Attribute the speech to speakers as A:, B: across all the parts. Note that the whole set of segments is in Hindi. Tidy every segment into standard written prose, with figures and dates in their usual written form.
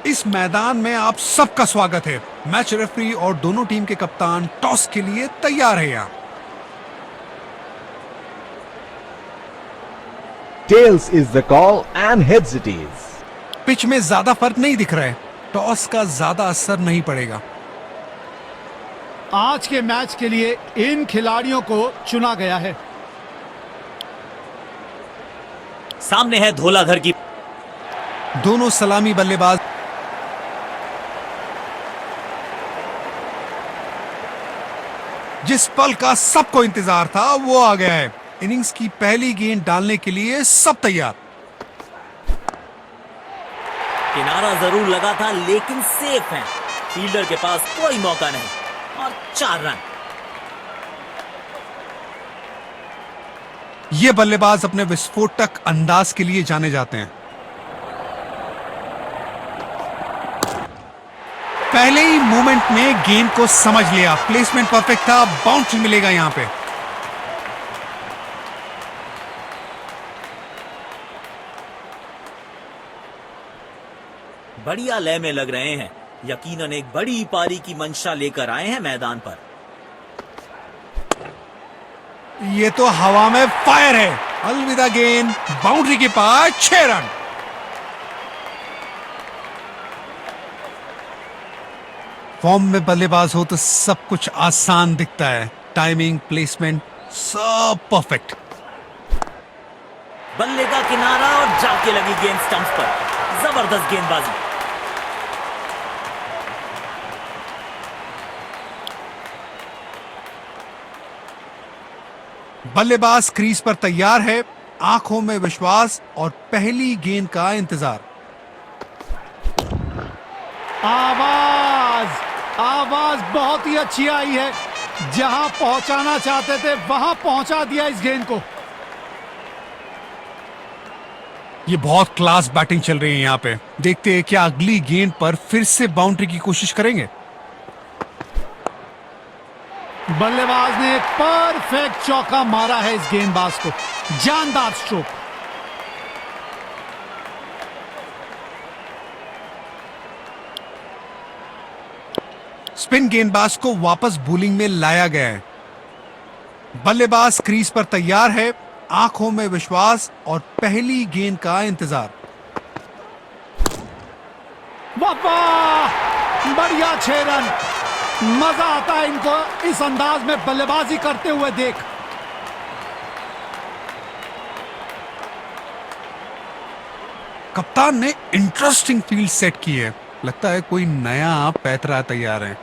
A: इस मैदान में आप सबका स्वागत है। मैच रेफरी और दोनों टीम के कप्तान टॉस के लिए तैयार है। यहाँ
B: Tails is the call and heads it is.
A: Pitch में ज्यादा फर्क नहीं दिख रहा है, टॉस का ज्यादा असर नहीं पड़ेगा।
C: आज के मैच के लिए इन खिलाड़ियों को चुना गया है।
D: सामने है धौलाधर की
A: दोनों सलामी बल्लेबाज जिस पल का सबको इंतजार था वो आ गया है। इनिंग्स की पहली गेंद डालने के लिए सब तैयार।
D: किनारा जरूर लगा था लेकिन सेफ है। फील्डर के पास कोई मौका नहीं और 4 रन।
A: ये बल्लेबाज अपने विस्फोटक अंदाज के लिए जाने जाते हैं। पहले ही मूवमेंट में गेंद को समझ लिया, प्लेसमेंट परफेक्ट था, बाउंड्री मिलेगा यहां पे।
D: बढ़िया लय में लग रहे हैं। यकीनन एक बड़ी पारी की मंशा लेकर आए हैं मैदान पर।
A: ये तो हवा में फायर है। अलविदा गेंद, बाउंड्री के पास 6 रन। फॉर्म में बल्लेबाज हो तो सब कुछ आसान दिखता है। टाइमिंग, प्लेसमेंट सब परफेक्ट।
D: बल्ले का किनारा और जाके लगी गेंद स्टंप पर। जबरदस्त गेंदबाजी।
A: बल्लेबाज क्रीज पर तैयार है, आंखों में विश्वास और पहली गेंद का इंतजार।
C: आवाज बहुत ही अच्छी आई है। जहां पहुंचाना चाहते थे वहां पहुंचा दिया इस गेंद को।
A: ये बहुत क्लास बैटिंग चल रही है यहां पे। देखते हैं क्या अगली गेंद पर फिर से बाउंड्री की कोशिश करेंगे।
C: बल्लेबाज ने एक परफेक्ट चौका मारा है इस गेंदबाज को। जानदार स्ट्रोक।
A: स्पिन गेंदबाज को वापस बॉलिंग में लाया गया है। बल्लेबाज क्रीज पर तैयार है, आंखों में विश्वास और पहली गेंद का इंतजार।
C: वाह, बढ़िया 6 रन। मजा आता है इनको इस अंदाज में बल्लेबाजी करते हुए देख।
A: कप्तान ने इंटरेस्टिंग फील्ड सेट की है। लगता है कोई नया पैतरा तैयार है।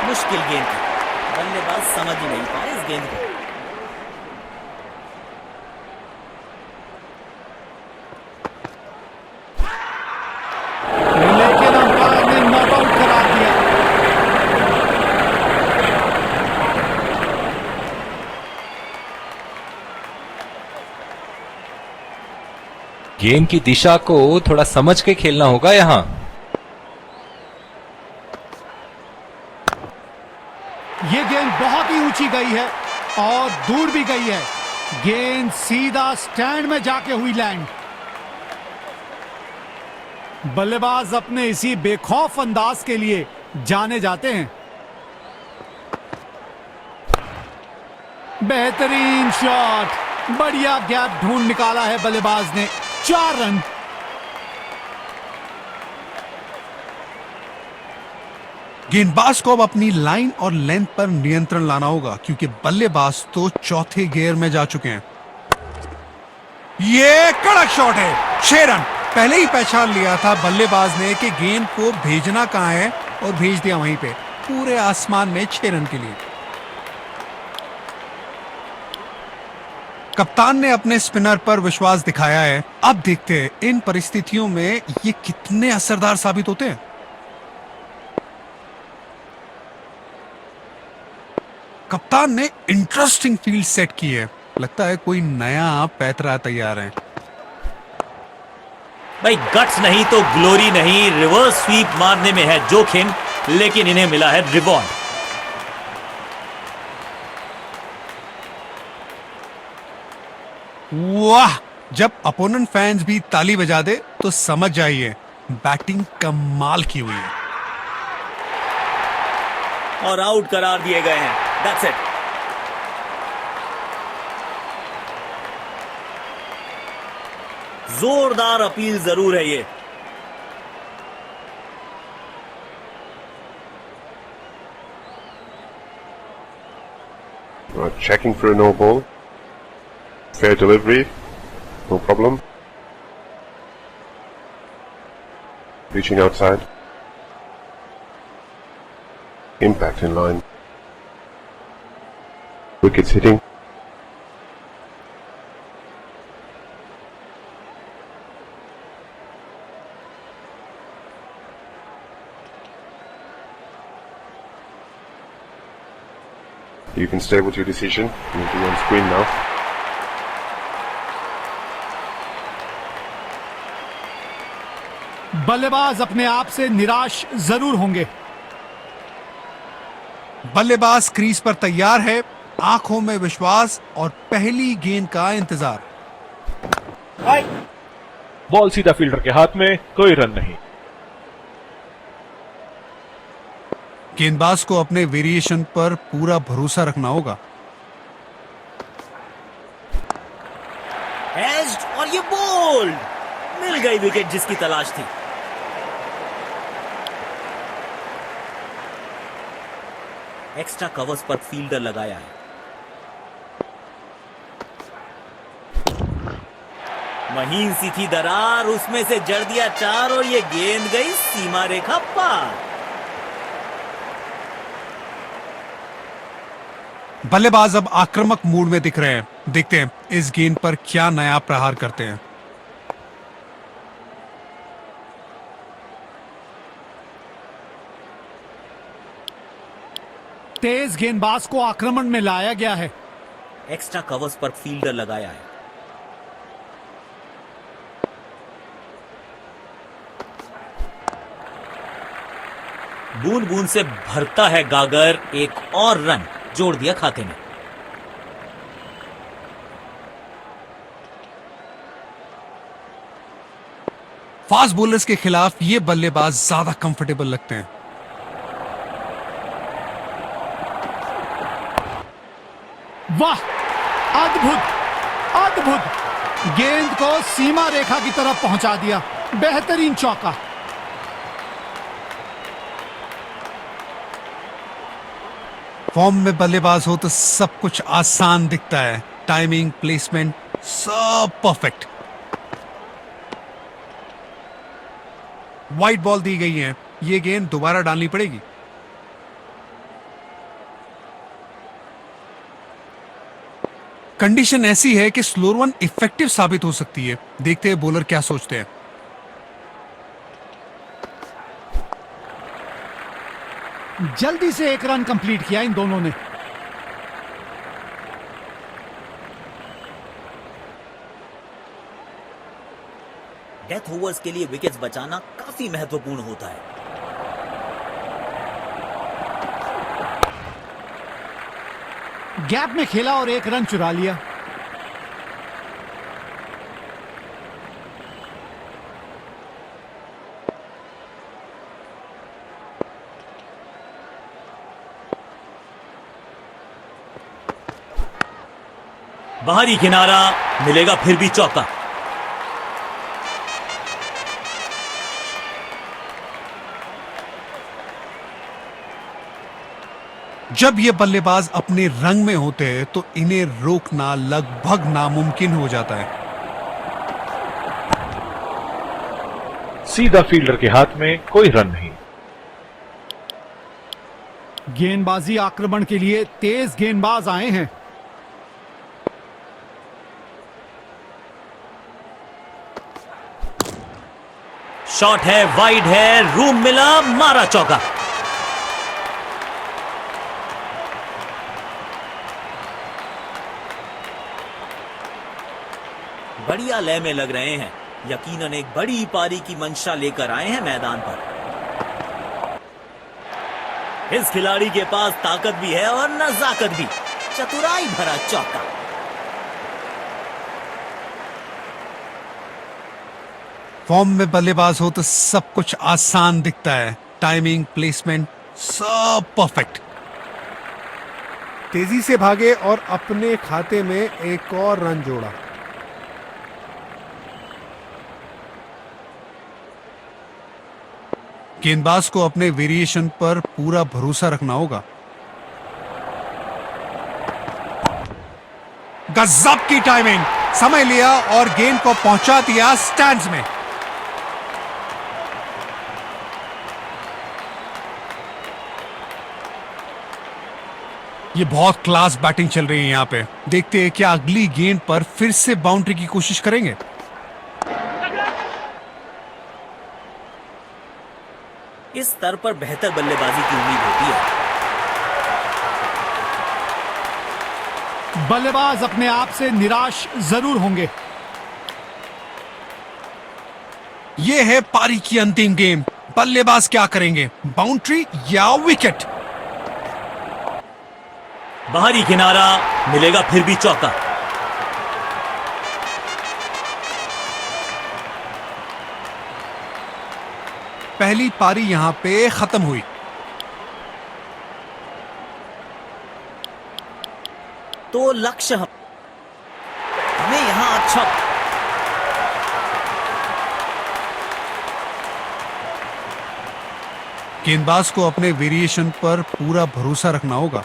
D: मुश्किल गेंद थी। बल्लेबाज समझ ही नहीं पाए इस गेंद को।
C: लेकिन अंपायर ने नॉट आउट करा दिया।
E: गेम की दिशा को थोड़ा समझ के खेलना होगा यहां।
C: ये गेंद बहुत ही ऊंची गई है और दूर भी गई है। गेंद सीधा स्टैंड में जाके हुई लैंड। बल्लेबाज अपने इसी बेखौफ अंदाज के लिए जाने जाते हैं। बेहतरीन शॉट। बढ़िया गैप ढूंढ निकाला है बल्लेबाज ने। 4 रन।
A: गेंदबाज को अब अपनी लाइन और लेंथ पर नियंत्रण लाना होगा क्योंकि बल्लेबाज तो चौथे गियर में जा चुके हैं। ये कड़क शॉट है। 6 रन। पहले ही पहचान लिया था बल्लेबाज ने कि गेंद को भेजना कहां है और भेज दिया वहीं पे, पूरे आसमान में 6 रन के लिए। कप्तान ने अपने स्पिनर पर विश्वास दिखाया है। अब देखते हैं इन परिस्थितियों में ये कितने असरदार साबित होते हैं। कप्तान ने इंटरेस्टिंग फील्ड सेट की है। लगता है कोई नया पैतरा तैयार है।
D: भाई गट्स नहीं तो ग्लोरी नहीं। रिवर्स स्वीप मारने में है जोखिम, लेकिन इन्हें मिला है रिवॉर्ड।
A: वाह, जब अपोनेंट फैंस भी ताली बजा दे तो समझ जाइए बैटिंग कमाल की हुई है।
D: और आउट करार दिए गए हैं। That's it. जोरदार अपील जरूर है ये।
F: Checking for a no ball. Fair delivery. No problem. Reaching outside. Impact in line. Wickets hitting. You can stay with your decision. You'll be on screen now.
C: बल्लेबाज अपने आप से निराश जरूर होंगे।
A: बल्लेबाज क्रीज पर तैयार है, आंखों में विश्वास और पहली गेंद का इंतजार।
G: बॉल सीधा फील्डर के हाथ में, कोई रन नहीं।
A: गेंदबाज को अपने वेरिएशन पर पूरा भरोसा रखना होगा।
D: एज्ड और ये बोल्ड, मिल गई विकेट जिसकी तलाश थी। एक्स्ट्रा कवर्स पर फील्डर लगाया है। महीन सी थी दरार, उसमें से जड़ दिया 4 और ये गेंद गई सीमा रेखा पार।
A: बल्लेबाज अब आक्रामक मूड में दिख रहे हैं। देखते हैं इस गेंद पर क्या नया प्रहार करते हैं।
C: तेज गेंदबाज को आक्रमण में लाया गया है।
D: एक्स्ट्रा कवर्स पर फील्डर लगाया है। बूंद बूंद से भरता है गागर, एक और रन जोड़ दिया खाते में।
A: फास्ट बॉलर्स के खिलाफ ये बल्लेबाज ज्यादा कंफर्टेबल लगते हैं।
C: वाह, अद्भुत अद्भुत, गेंद को सीमा रेखा की तरफ पहुंचा दिया। बेहतरीन चौका।
A: फॉर्म में बल्लेबाज हो तो सब कुछ आसान दिखता है। टाइमिंग, प्लेसमेंट, सब परफेक्ट। वाइड बॉल दी गई है, ये गेंद दोबारा डालनी पड़ेगी। कंडीशन ऐसी है कि स्लोअर वन इफेक्टिव साबित हो सकती है। देखते हैं बॉलर क्या सोचते हैं।
C: जल्दी से एक रन कंप्लीट किया इन दोनों ने।
D: डेथ ओवर्स के लिए विकेट्स बचाना काफी महत्वपूर्ण होता है।
C: गैप में खेला और एक रन चुरा लिया।
D: बाहरी किनारा, मिलेगा फिर भी चौका।
A: जब ये बल्लेबाज अपने रंग में होते हैं तो इन्हें रोकना लगभग नामुमकिन हो जाता है।
G: सीधा फील्डर के हाथ में, कोई रन नहीं।
C: गेंदबाजी आक्रमण के लिए तेज गेंदबाज आए हैं।
D: शॉट है, वाइड है, रूम मिला, मारा चौका। बढ़िया लय में लग रहे हैं। यकीनन एक बड़ी पारी की मंशा लेकर आए हैं मैदान पर। इस खिलाड़ी के पास ताकत भी है और नजाकत भी। चतुराई भरा चौका।
A: फॉर्म में बल्लेबाज हो तो सब कुछ आसान दिखता है। टाइमिंग, प्लेसमेंट, सब परफेक्ट। तेजी से भागे और अपने खाते में एक और रन जोड़ा। गेंदबाज को अपने वेरिएशन पर पूरा भरोसा रखना होगा। गजब की टाइमिंग, समय लिया और गेंद को पहुंचा दिया स्टैंड्स में। ये बहुत क्लास बैटिंग चल रही है यहां पे। देखते हैं क्या अगली गेंद पर फिर से बाउंड्री की कोशिश करेंगे।
D: इस स्तर पर बेहतर बल्लेबाजी की उम्मीद होती है।
C: बल्लेबाज अपने आप से निराश जरूर होंगे।
A: यह है पारी की अंतिम गेम। बल्लेबाज क्या करेंगे, बाउंड्री या विकेट?
D: बाहरी किनारा, मिलेगा फिर भी चौका।
A: पहली पारी यहां पे खत्म हुई।
D: तो लक्ष्य हमें यहां अच्छा।
A: गेंदबाज को अपने वेरिएशन पर पूरा भरोसा रखना होगा।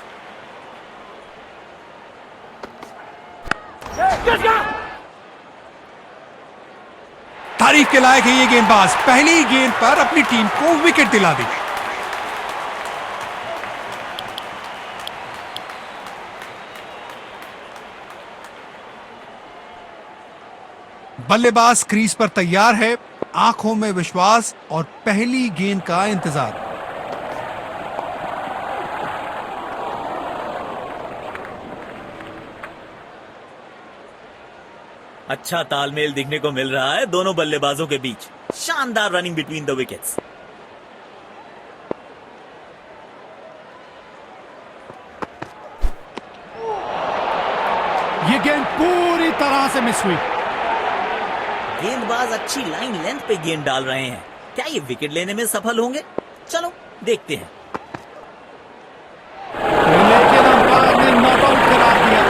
A: तारीफ के लायक है ये गेंदबाज। पहली गेंद पर अपनी टीम को विकेट दिला दी। बल्लेबाज क्रीज पर तैयार है, आंखों में विश्वास और पहली गेंद का इंतजार।
D: अच्छा तालमेल दिखने को मिल रहा है दोनों बल्लेबाजों के बीच। शानदार रनिंग बिटवीन द विकेट्स।
C: ये गेंद पूरी तरह से मिस हुई।
D: गेंदबाज अच्छी लाइन लेंथ पे गेंद डाल रहे हैं। क्या ये विकेट लेने में सफल होंगे? चलो देखते हैं।
C: लेकिन अंपायर ने नॉट आउट करार दिया।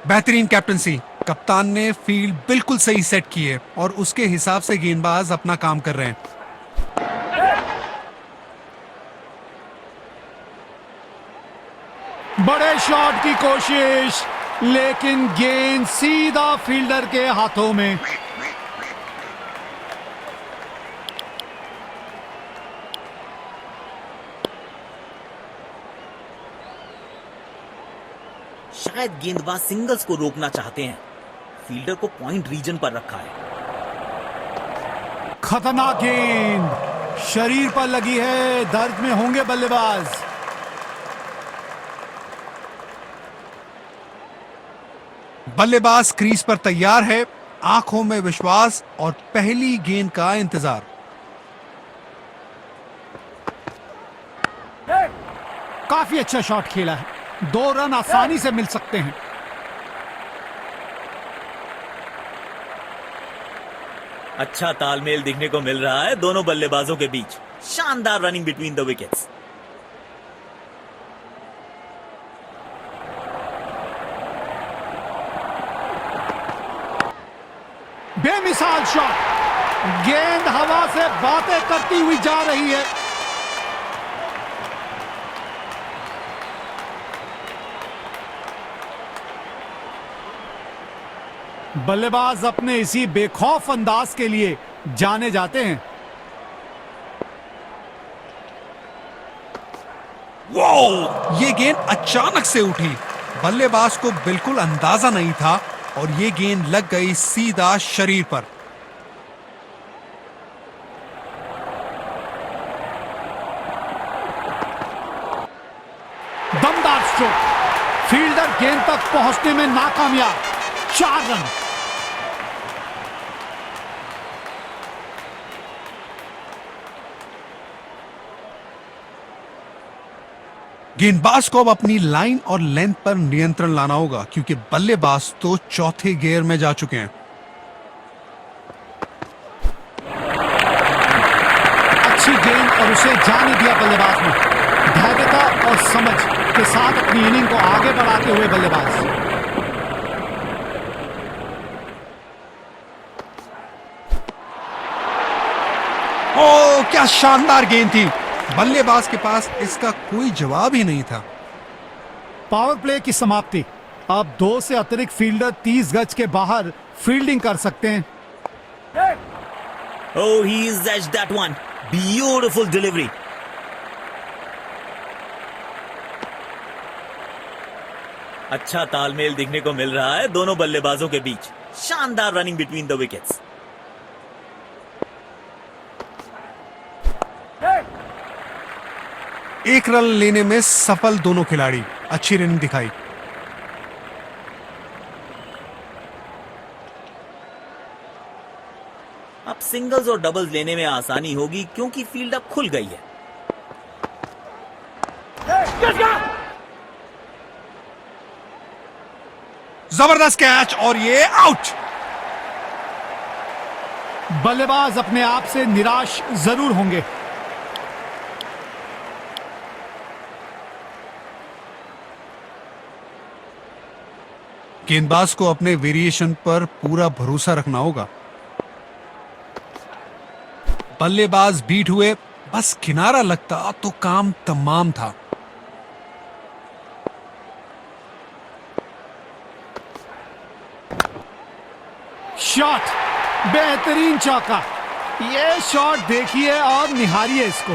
A: बेहतरीन कैप्टनसी। कप्तान ने फील्ड बिल्कुल सही सेट की है और उसके हिसाब से गेंदबाज अपना काम कर रहे हैं।
C: बड़े शॉट की कोशिश, लेकिन गेंद सीधा फील्डर के हाथों में।
D: शायद गेंदबाज सिंगल्स को रोकना चाहते हैं। फील्डर को पॉइंट रीजन पर रखा है।
C: खतरनाक गेंद शरीर पर लगी है। दर्द में होंगे बल्लेबाज।
A: बल्लेबाज क्रीज पर तैयार है, आंखों में विश्वास और पहली गेंद का इंतजार।
C: काफी अच्छा शॉट खेला है। 2 रन आसानी से मिल सकते हैं।
D: अच्छा तालमेल दिखने को मिल रहा है दोनों बल्लेबाजों के बीच। शानदार रनिंग बिटवीन द विकेट्स।
C: बेमिसाल शॉट। गेंद हवा से बातें करती हुई जा रही है। बल्लेबाज अपने इसी बेखौफ अंदाज के लिए जाने जाते हैं।
A: वो ये गेंद अचानक से उठी। बल्लेबाज को बिल्कुल अंदाजा नहीं था और ये गेंद लग गई सीधा शरीर पर।
C: दमदार स्ट्रोक। फील्डर गेंद तक पहुंचने में नाकामयाब। 4 रन।
A: गेंदबाज को अब अपनी लाइन और लेंथ पर नियंत्रण लाना होगा क्योंकि बल्लेबाज तो चौथे गियर में जा चुके हैं।
C: अच्छी गेंद और उसे जाने दिया बल्लेबाज ने। धैर्यता और समझ के साथ अपनी इनिंग को आगे बढ़ाते हुए बल्लेबाज।
A: ओ क्या शानदार गेंद थी। बल्लेबाज के पास इसका कोई जवाब ही नहीं था।
C: पावर प्ले की समाप्ति। अब 2 से अतिरिक्त फील्डर 30 गज के बाहर फील्डिंग कर सकते हैं।
D: Oh, he's edged that one. Beautiful delivery. अच्छा तालमेल दिखने को मिल रहा है दोनों बल्लेबाजों के बीच। शानदार रनिंग बिटवीन द विकेट्स।
A: एक रन लेने में सफल दोनों खिलाड़ी। अच्छी रनिंग दिखाई।
D: अब सिंगल्स और डबल्स लेने में आसानी होगी क्योंकि फील्ड अब खुल गई है।
A: जबरदस्त कैच और ये आउट।
C: बल्लेबाज अपने आप से निराश जरूर होंगे।
A: गेंदबाज को अपने वेरिएशन पर पूरा भरोसा रखना होगा। बल्लेबाज बीट हुए, बस किनारा लगता तो काम तमाम था।
C: शॉट, बेहतरीन चौका। ये शॉट देखिए और निहारिए इसको।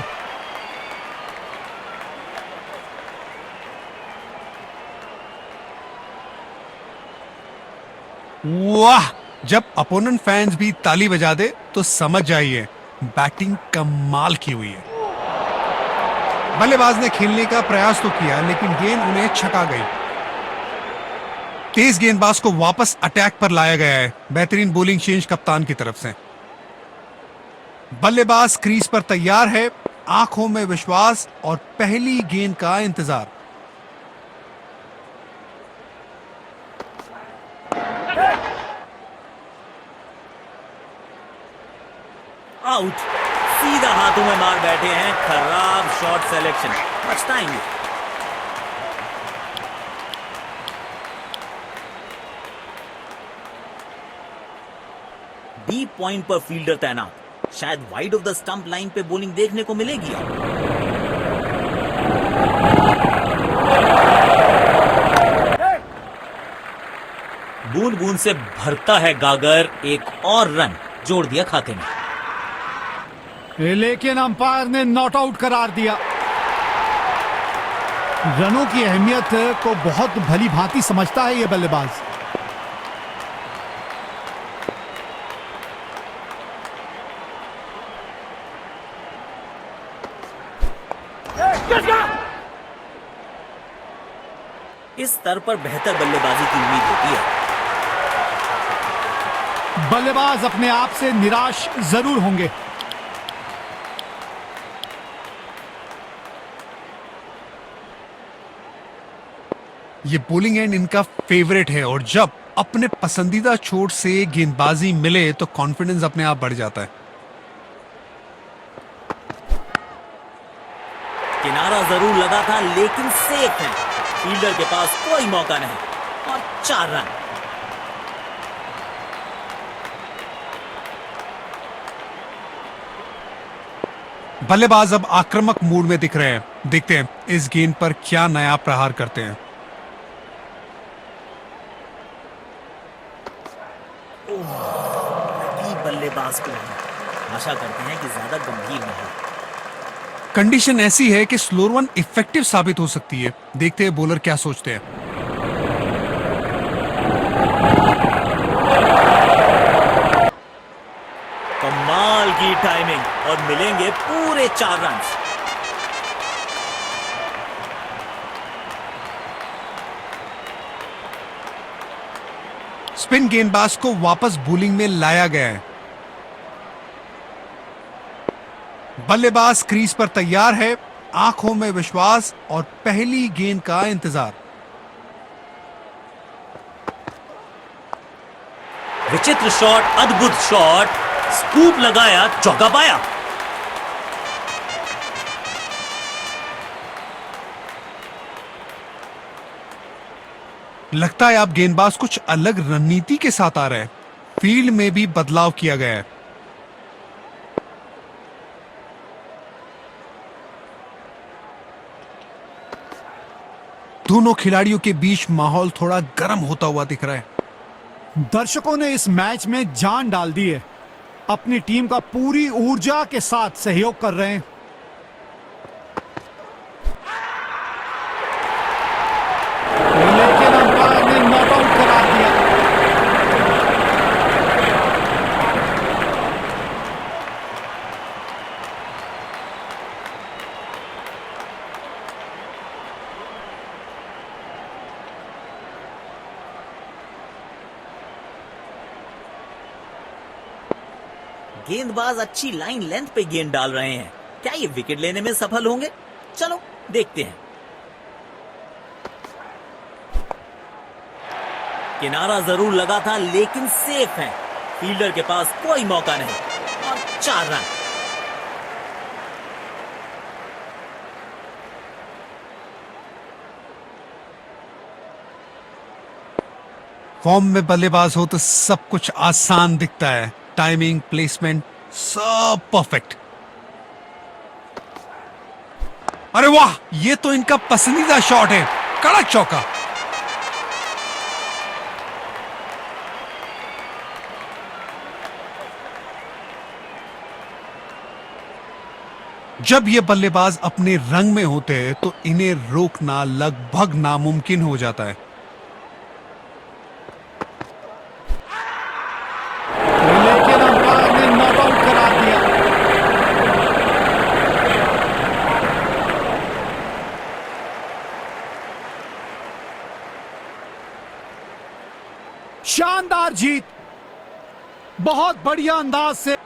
A: वाह, जब अपोनेंट फैंस भी ताली बजा दे तो समझ जाइए बैटिंग कमाल की हुई है। बल्लेबाज ने खेलने का प्रयास तो किया लेकिन गेंद उन्हें छका गई। तेज गेंदबाज को वापस अटैक पर लाया गया है। बेहतरीन बॉलिंग चेंज कप्तान की तरफ से। बल्लेबाज क्रीज पर तैयार है, आंखों में विश्वास और पहली गेंद का इंतजार।
D: आउट। सीधा हाथों में मार बैठे हैं। खराब शॉट सिलेक्शन। पछताएंगे। डीप पॉइंट पर फील्डर तैनात। शायद wide of the stump line पे बॉलिंग देखने को मिलेगी। बूंद बूंद से भरता है गागर। एक और रन जोड़ दिया खाते में।
C: लेकिन अंपायर ने नॉट आउट करार दिया। रनों की अहमियत को बहुत भली भांति समझता है यह बल्लेबाज।
D: इस स्तर पर बेहतर बल्लेबाजी की उम्मीद होती है।
C: बल्लेबाज अपने आप से निराश जरूर होंगे।
A: ये बॉलिंग एंड इनका फेवरेट है और जब अपने पसंदीदा छोर से गेंदबाजी मिले तो कॉन्फिडेंस अपने आप बढ़ जाता है।
D: किनारा जरूर लगा था लेकिन सेफ है। फील्डर के पास कोई मौका नहीं और 4 रन।
A: बल्लेबाज अब आक्रामक मूड में दिख रहे हैं। देखते हैं इस गेंद पर क्या नया प्रहार करते हैं।
D: बल्लेबाज को आशा करते हैं कि ज्यादा गंभीर न हो।
A: कंडीशन ऐसी है कि स्लोअर वन इफेक्टिव साबित हो सकती है। देखते हैं बॉलर क्या सोचते हैं।
D: कमाल की टाइमिंग और मिलेंगे पूरे 4 रन।
A: स्पिन गेंदबाज को वापस बॉलिंग में लाया गया है। बल्लेबाज क्रीज पर तैयार है, आंखों में विश्वास और पहली गेंद का इंतजार।
D: विचित्र शॉट, अद्भुत शॉट, स्कूप लगाया, चौका पाया।
A: लगता है अब गेंदबाज कुछ अलग रणनीति के साथ आ रहे हैं। फील्ड में भी बदलाव किया गया है। दोनों खिलाड़ियों के बीच माहौल थोड़ा गर्म होता हुआ दिख रहा है।
C: दर्शकों ने इस मैच में जान डाल दी है, अपनी टीम का पूरी ऊर्जा के साथ सहयोग कर रहे हैं। लेकिन अंपायर ने नॉट आउट करार दिया।
D: गेंदबाज अच्छी लाइन लेंथ पे गेंद डाल रहे हैं। क्या ये विकेट लेने में सफल होंगे? चलो देखते हैं। किनारा जरूर लगा था लेकिन सेफ है। फील्डर के पास कोई मौका नहीं और 4 रन।
A: फॉर्म में बल्लेबाज हो तो सब कुछ आसान दिखता है। टाइमिंग, प्लेसमेंट, सब परफेक्ट। अरे वाह, ये तो इनका पसंदीदा शॉट है। कड़क चौका। जब ये बल्लेबाज अपने रंग में होते हैं तो इन्हें रोकना लगभग नामुमकिन हो जाता है।
C: लेकिन अंपायर ने नॉट आउट करार दिया। शानदार जीत, बहुत बढ़िया अंदाज से